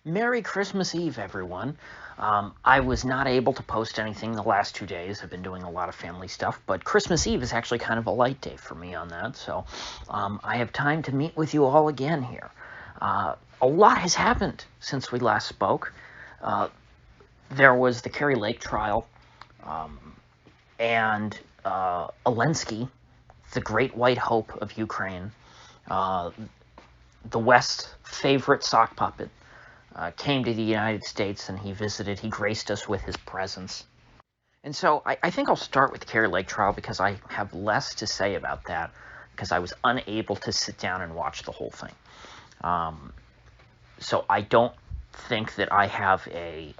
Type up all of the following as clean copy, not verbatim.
Merry Christmas Eve, everyone. I was not able to post anything the last 2 days. I've been doing a lot of family stuff, but Christmas Eve is actually kind of a light day for me on that, so I have time to meet with you all again here. A lot has happened since we last spoke. There was the Kari Lake trial, and Zelensky, the great white hope of Ukraine, the West's favorite sock puppet, came to the United States, and he graced us with his presence. And so I think I'll start with the Kari Lake trial because I have less to say about that because I was unable to sit down and watch the whole thing. So I don't think that I have a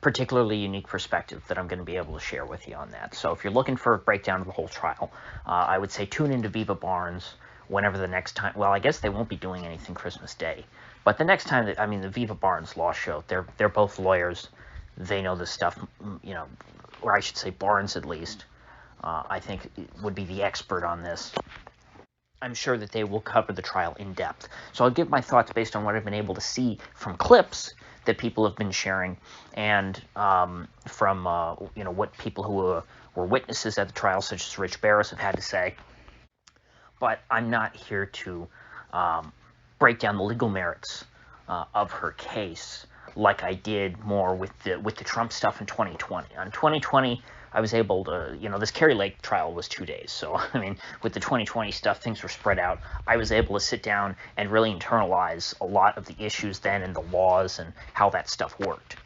particularly unique perspective that I'm going to be able to share with you on that. So if you're looking for a breakdown of the whole trial, I would say tune into Viva Barnes whenever the next time. Well, I guess they won't be doing anything Christmas Day, but the next time that, I mean, the Viva Barnes Law Show, they're both lawyers. They know this stuff, you know, or I should say Barnes at least, I think would be the expert on this. I'm sure that they will cover the trial in depth. So I'll give my thoughts based on what I've been able to see from clips that people have been sharing, and from you know, what people who were witnesses at the trial, such as Rich Barris, have had to say. But I'm not here to break down the legal merits of her case like I did more with the Trump stuff in 2020. On 2020, I was able to, you know, this Kari Lake trial was 2 days. So, I mean, with the 2020 stuff, things were spread out. I was able to sit down and really internalize a lot of the issues then and the laws and how that stuff worked.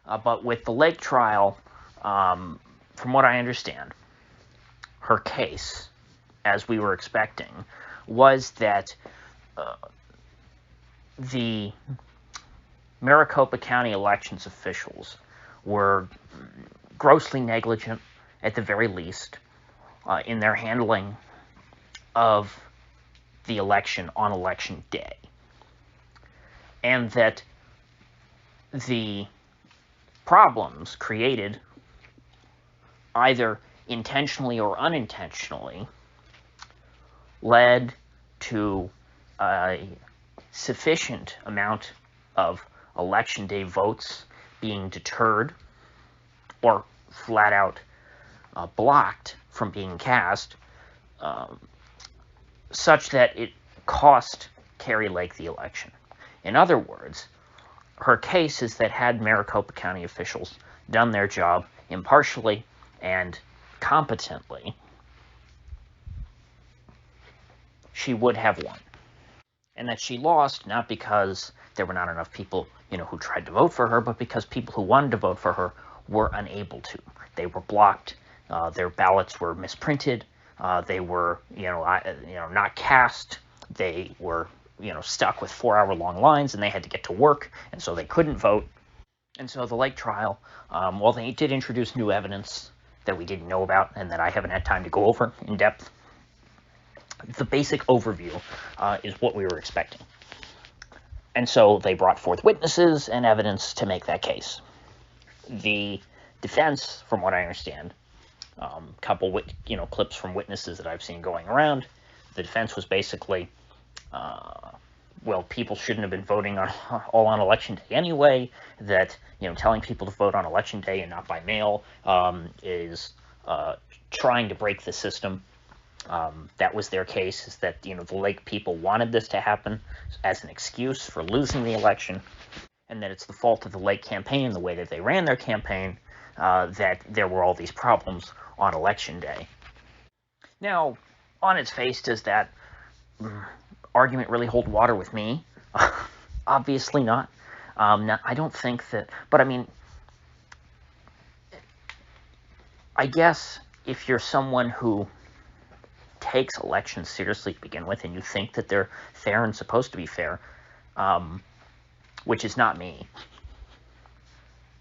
But with the Lake trial, from what I understand, her case, as we were expecting, was that the Maricopa County elections officials were grossly negligent, at the very least, in their handling of the election on election day. And that the problems created, either intentionally or unintentionally, led to a sufficient amount of election day votes being deterred or flat out blocked from being cast, such that it cost Kari Lake the election. In other words, her case is that had Maricopa County officials done their job impartially and competently, she would have won. And that she lost not because there were not enough people, you know, who tried to vote for her, but because people who wanted to vote for her were unable to. They were blocked. Their ballots were misprinted. They were, not cast. They were, stuck with 4-hour-long lines, and they had to get to work, and so they couldn't vote. And so the Lake trial, while they did introduce new evidence that we didn't know about and that I haven't had time to go over in depth, the basic overview is what we were expecting. And so they brought forth witnesses and evidence to make that case. The defense, from what I understand, couple with clips from witnesses that I've seen going around, the defense was basically, people shouldn't have been voting all on election day anyway. That telling people to vote on election day and not by mail is trying to break the system. That was their case, is that, the Lake people wanted this to happen as an excuse for losing the election, and that it's the fault of the Lake campaign, the way that they ran their campaign, that there were all these problems on election day. Now, on its face, does that argument really hold water with me? Obviously not. I don't think that, but I mean, I guess if you're someone who takes elections seriously to begin with, and you think that they're fair and supposed to be fair, which is not me,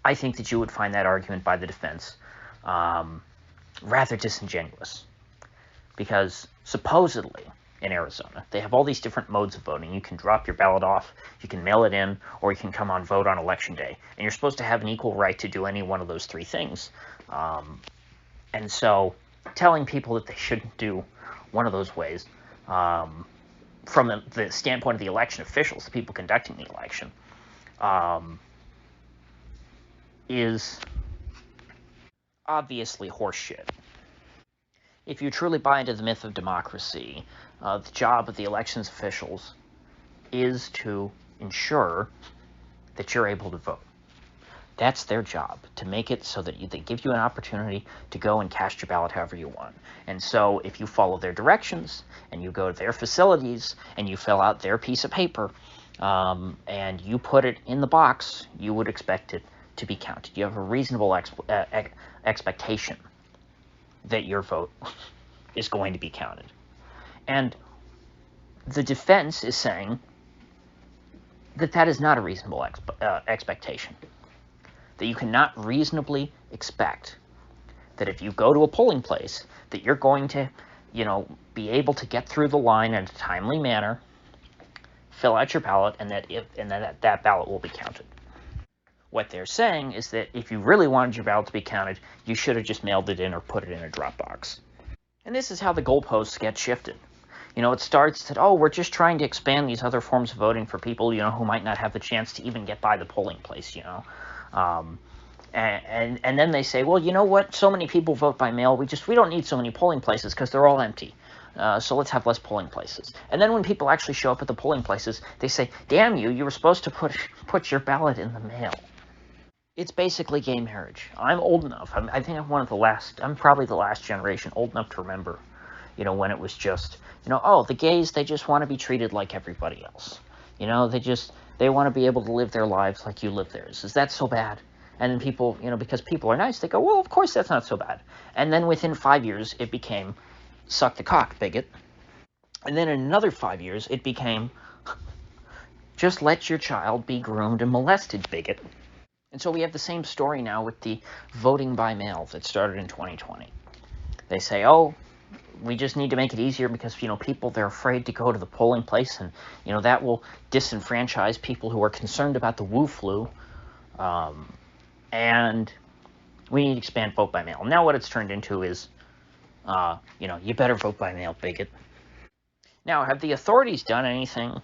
I think that you would find that argument by the defense rather disingenuous. Because supposedly, in Arizona, they have all these different modes of voting. You can drop your ballot off, you can mail it in, or you can come on vote on election day. And you're supposed to have an equal right to do any one of those three things. And so telling people that they shouldn't do one of those ways from the standpoint of the election officials, the people conducting the election, is obviously horseshit. If you truly buy into the myth of democracy, the job of the elections officials is to ensure that you're able to vote. That's their job, to make it so that they give you an opportunity to go and cast your ballot however you want. And so if you follow their directions and you go to their facilities and you fill out their piece of paper and you put it in the box, you would expect it to be counted. You have a reasonable expectation that your vote is going to be counted. And the defense is saying that that is not a reasonable expectation. That you cannot reasonably expect that if you go to a polling place that you're going to, be able to get through the line in a timely manner, fill out your ballot, and that ballot will be counted. What they're saying is that if you really wanted your ballot to be counted, you should have just mailed it in or put it in a drop box. And this is how the goalposts get shifted. It starts that, we're just trying to expand these other forms of voting for people, who might not have the chance to even get by the polling place, and then they say, well, you know what? So many people vote by mail. We don't need so many polling places because they're all empty. So let's have less polling places. And then when people actually show up at the polling places, they say, damn you were supposed to put your ballot in the mail. It's basically gay marriage. I'm old enough. I think I'm probably the last generation old enough to remember, when it was just, the gays, they just want to be treated like everybody else. They want to be able to live their lives like you live theirs. Is that so bad? And then people, because people are nice, they go, well, of course that's not so bad. And then within 5 years, it became suck the cock, bigot. And then in another 5 years, it became just let your child be groomed and molested, bigot. And so we have the same story now with the voting by mail that started in 2020. They say, we just need to make it easier because, people, they're afraid to go to the polling place and, that will disenfranchise people who are concerned about the Wu flu. And we need to expand vote by mail. Now what it's turned into is, you better vote by mail, bigot. Now, have the authorities done anything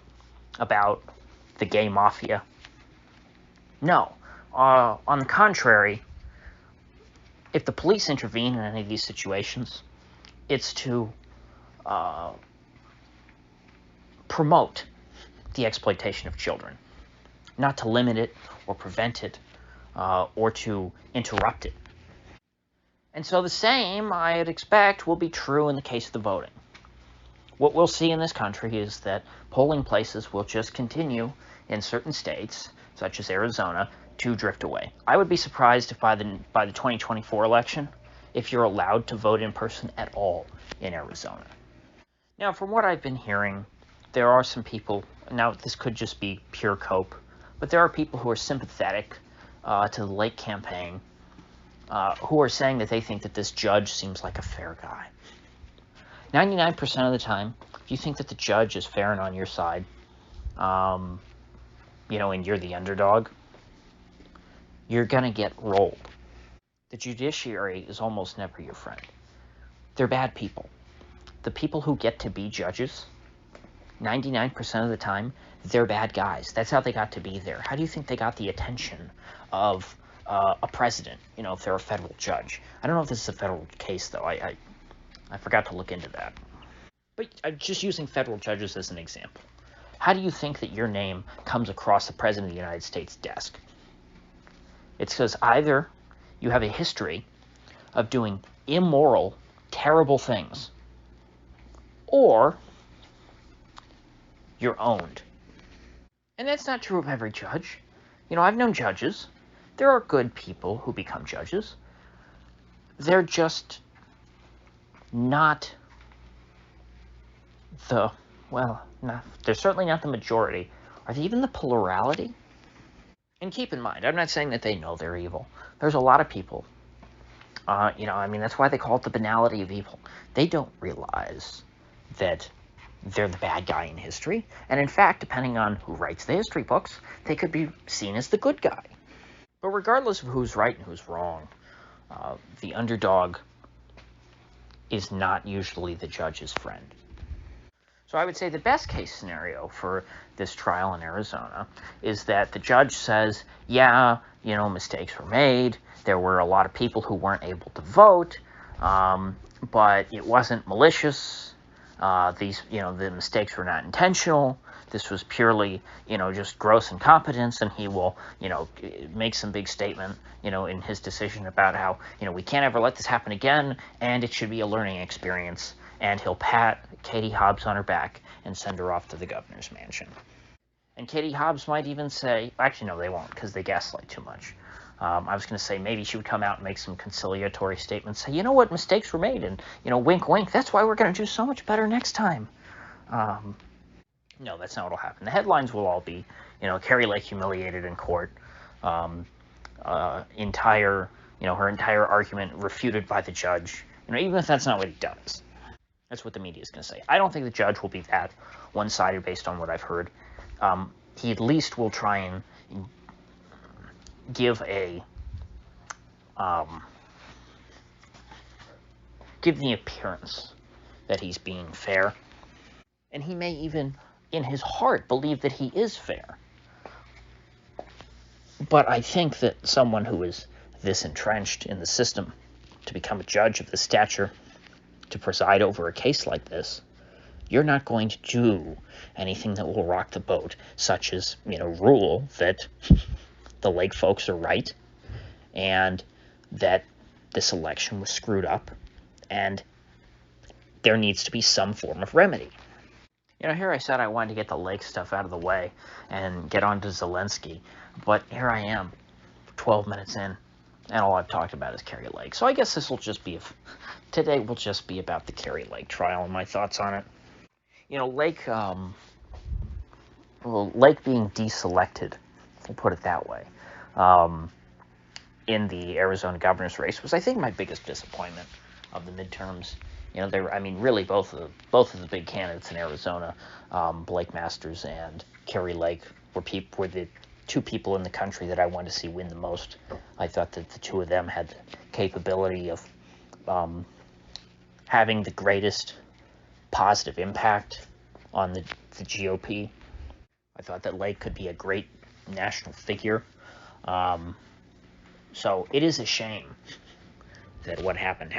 about the gay mafia? No. On the contrary, if the police intervene in any of these situations, it's to promote the exploitation of children, not to limit it or prevent it or to interrupt it. And so the same, I'd expect, will be true in the case of the voting. What we'll see in this country is that polling places will just continue in certain states, such as Arizona, to drift away. I would be surprised if by the 2024 election, if you're allowed to vote in person at all in Arizona. Now, from what I've been hearing, there are some people, now this could just be pure cope, but there are people who are sympathetic to the Lake campaign, who are saying that they think that this judge seems like a fair guy. 99% of the time, if you think that the judge is fair and on your side, and you're the underdog, you're going to get rolled. The judiciary is almost never your friend. They're bad people. The people who get to be judges, 99% of the time, they're bad guys. That's how they got to be there. How do you think they got the attention of a president, if they're a federal judge? I don't know if this is a federal case, though. I forgot to look into that. But just using federal judges as an example. How do you think that your name comes across the President of the United States' desk? It's because either you have a history of doing immoral, terrible things, or you're owned. And that's not true of every judge. I've known judges. There are good people who become judges. They're just not they're certainly not the majority. Are they even the plurality? And keep in mind, I'm not saying that they know they're evil. There's a lot of people, that's why they call it the banality of evil. They don't realize that they're the bad guy in history. And in fact, depending on who writes the history books, they could be seen as the good guy. But regardless of who's right and who's wrong, the underdog is not usually the judge's friend. So I would say the best case scenario for this trial in Arizona is that the judge says, yeah, mistakes were made. There were a lot of people who weren't able to vote, but it wasn't malicious. The mistakes were not intentional. This was purely, just gross incompetence, and he will, make some big statement, in his decision about how, we can't ever let this happen again, and it should be a learning experience. And he'll pat Katie Hobbs on her back and send her off to the governor's mansion. And Katie Hobbs might even say, actually, no, they won't, because they gaslight too much. I was going to say maybe she would come out and make some conciliatory statements, say, you know what, mistakes were made, and, wink, wink, that's why we're going to do so much better next time. No, that's not what will happen. The headlines will all be, Kari Lake humiliated in court, her entire argument refuted by the judge, even if that's not what he does. That's what the media is going to say. I don't think the judge will be that one-sided based on what I've heard. He at least will try and give the appearance that he's being fair. And he may even, in his heart, believe that he is fair. But I think that someone who is this entrenched in the system to become a judge of this stature, to preside over a case like this, you're not going to do anything that will rock the boat, such as, rule that the Lake folks are right and that this election was screwed up and there needs to be some form of remedy. Here I said I wanted to get the Lake stuff out of the way and get on to Zelensky, but here I am, 12 minutes in, and all I've talked about is Kari Lake. So I guess today will just be about the Kari Lake trial and my thoughts on it. Lake being deselected, we'll put it that way, in the Arizona governor's race was, I think, my biggest disappointment of the midterms. Really both of the big candidates in Arizona, Blake Masters and Kari Lake, were the two people in the country that I wanted to see win the most. I thought that the two of them had the capability of having the greatest positive impact on the GOP. I thought that Lake could be a great national figure. So it is a shame that what happened.